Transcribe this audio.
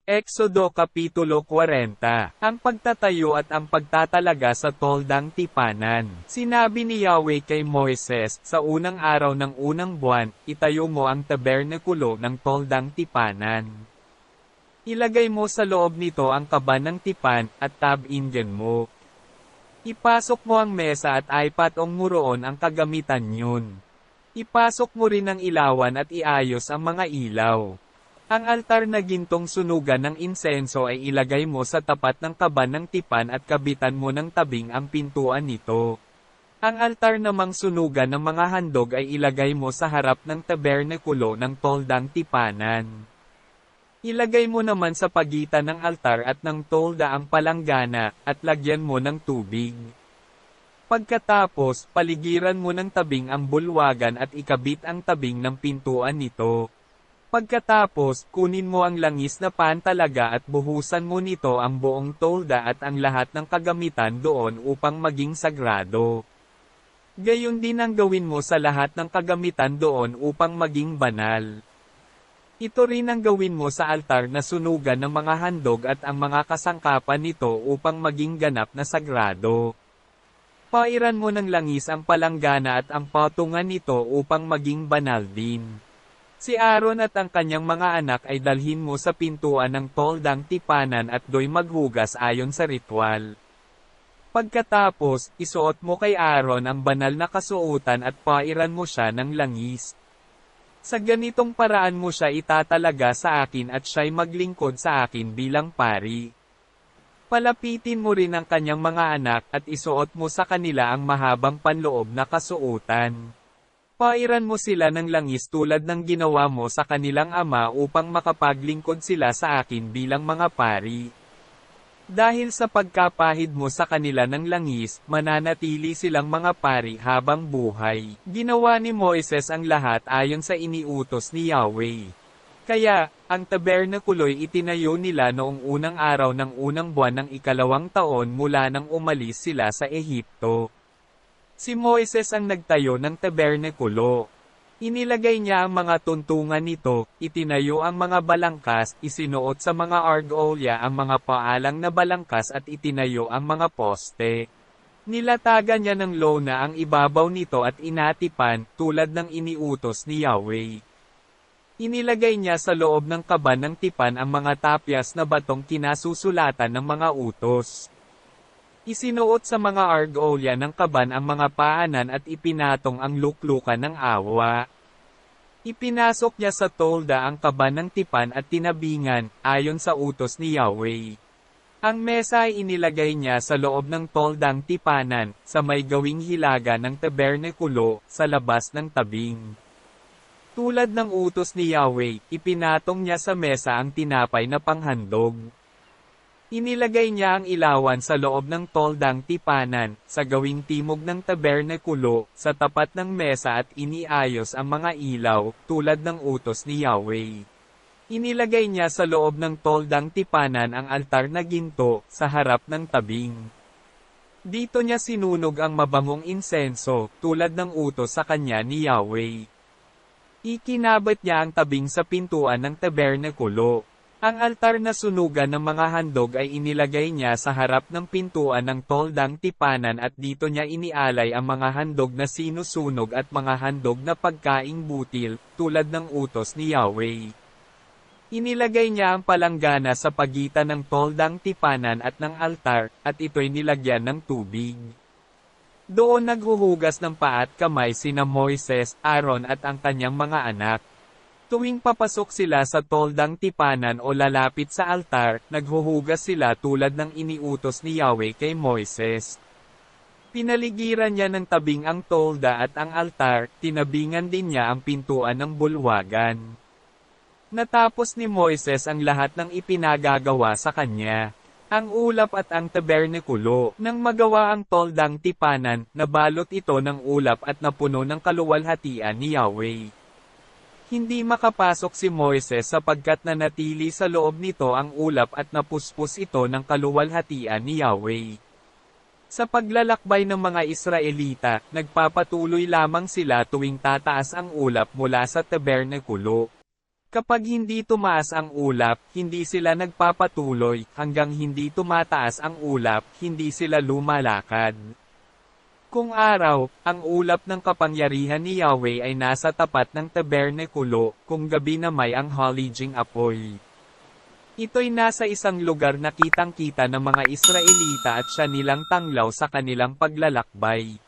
Exodo Kapitulo 40. Ang pagtatayo at ang pagtatalaga sa toldang tipanan. Sinabi ni Yahweh kay Moises, sa unang araw ng unang buwan, itayo mo ang tabernakulo ng toldang tipanan. Ilagay mo sa loob nito ang kaba ng tipan, at tab-inggan mo. Ipasok mo ang mesa at aipatong mo roon ang kagamitan yun. Ipasok mo rin ang ilawan at iayos ang mga ilaw. Ang altar na gintong sunugan ng insenso ay ilagay mo sa tapat ng kaba ng tipan at kabitan mo ng tabing ang pintuan nito. Ang altar namang sunugan ng mga handog ay ilagay mo sa harap ng tabernakulo ng toldang tipanan. Ilagay mo naman sa pagitan ng altar at ng tolda ang palanggana, at lagyan mo ng tubig. Pagkatapos, paligiran mo ng tabing ang bulwagan at ikabit ang tabing ng pintuan nito. Pagkatapos, kunin mo ang langis na pantalaga at buhusan mo nito ang buong tolda at ang lahat ng kagamitan doon upang maging sagrado. Gayon din ang gawin mo sa lahat ng kagamitan doon upang maging banal. Ito rin ang gawin mo sa altar na sunugan ng mga handog at ang mga kasangkapan nito upang maging ganap na sagrado. Pairan mo ng langis ang palanggana at ang patungan nito upang maging banal din. Si Aaron at ang kanyang mga anak ay dalhin mo sa pintuan ng toldang tipanan at do'y maghugas ayon sa ritual. Pagkatapos, isuot mo kay Aaron ang banal na kasuotan at pairan mo siya ng langis. Sa ganitong paraan mo siya itatalaga sa akin at siya'y maglingkod sa akin bilang pari. Palapitin mo rin ang kanyang mga anak at isuot mo sa kanila ang mahabang panloob na kasuotan. Pairan mo sila ng langis tulad ng ginawa mo sa kanilang ama upang makapaglingkod sila sa akin bilang mga pari. Dahil sa pagkapahid mo sa kanila ng langis, mananatili silang mga pari habang buhay. Ginawa ni Moises ang lahat ayon sa iniutos ni Yahweh. Kaya, ang tabernakulo'y itinayo nila noong unang araw ng unang buwan ng ikalawang taon mula nang umalis sila sa Ehipto. Si Moises ang nagtayo ng tabernakulo. Inilagay niya ang mga tuntungan nito, itinayo ang mga balangkas, isinuot sa mga argolya ang mga paalang na balangkas at itinayo ang mga poste. Nilatagan niya ng lona ang ibabaw nito at inatipan, tulad ng iniutos ni Yahweh. Inilagay niya sa loob ng kaba ng tipan ang mga tapyas na batong kinasusulatan ng mga utos. Isinuot sa mga argolya ng kaban ang mga paanan at ipinatong ang luklukan ng awa. Ipinasok niya sa tolda ang kaban ng tipan at tinabingan, ayon sa utos ni Yahweh. Ang mesa ay inilagay niya sa loob ng toldang tipanan, sa may gawing hilaga ng tabernakulo, sa labas ng tabing. Tulad ng utos ni Yahweh, ipinatong niya sa mesa ang tinapay na panghandog. Inilagay niya ang ilawan sa loob ng toldang tipanan, sa gawing timog ng tabernakulo, sa tapat ng mesa at iniayos ang mga ilaw, tulad ng utos ni Yahweh. Inilagay niya sa loob ng toldang tipanan ang altar na ginto, sa harap ng tabing. Dito niya sinunog ang mabangong insenso, tulad ng utos sa kanya ni Yahweh. Ikinabat niya ang tabing sa pintuan ng tabernakulo. Ang altar na sunugan ng mga handog ay inilagay niya sa harap ng pintuan ng toldang tipanan at dito niya inialay ang mga handog na sinusunog at mga handog na pagkaing butil, tulad ng utos ni Yahweh. Inilagay niya ang palanggana sa pagitan ng toldang tipanan at ng altar, at ito'y nilagyan ng tubig. Doon naghuhugas ng paa at kamay sina Moises, Aaron at ang kanyang mga anak. Tuwing papasok sila sa toldang tipanan o lalapit sa altar, naghuhugas sila tulad ng iniutos ni Yahweh kay Moises. Pinaligiran niya ng tabing ang tolda at ang altar, tinabingan din niya ang pintuan ng bulwagan. Natapos ni Moises ang lahat ng ipinagagawa sa kanya. Ang ulap at ang tabernakulo. Nang magawa ang toldang tipanan, nabalot ito ng ulap at napuno ng kaluwalhatian ni Yahweh. Hindi makapasok si Moises sapagkat nanatili sa loob nito ang ulap at napuspos ito ng kaluwalhatian ni Yahweh. Sa paglalakbay ng mga Israelita, nagpapatuloy lamang sila tuwing tataas ang ulap mula sa tabernakulo. Kapag hindi tumaas ang ulap, hindi sila nagpapatuloy, hanggang hindi tumataas ang ulap, hindi sila lumalakad. Kung araw, ang ulap ng kapangyarihan ni Yahweh ay nasa tapat ng tabernekulo, kung gabi na may ang haliging apoy. Ito'y nasa isang lugar na kitang-kita ng mga Israelita at siya nilang tanglaw sa kanilang paglalakbay.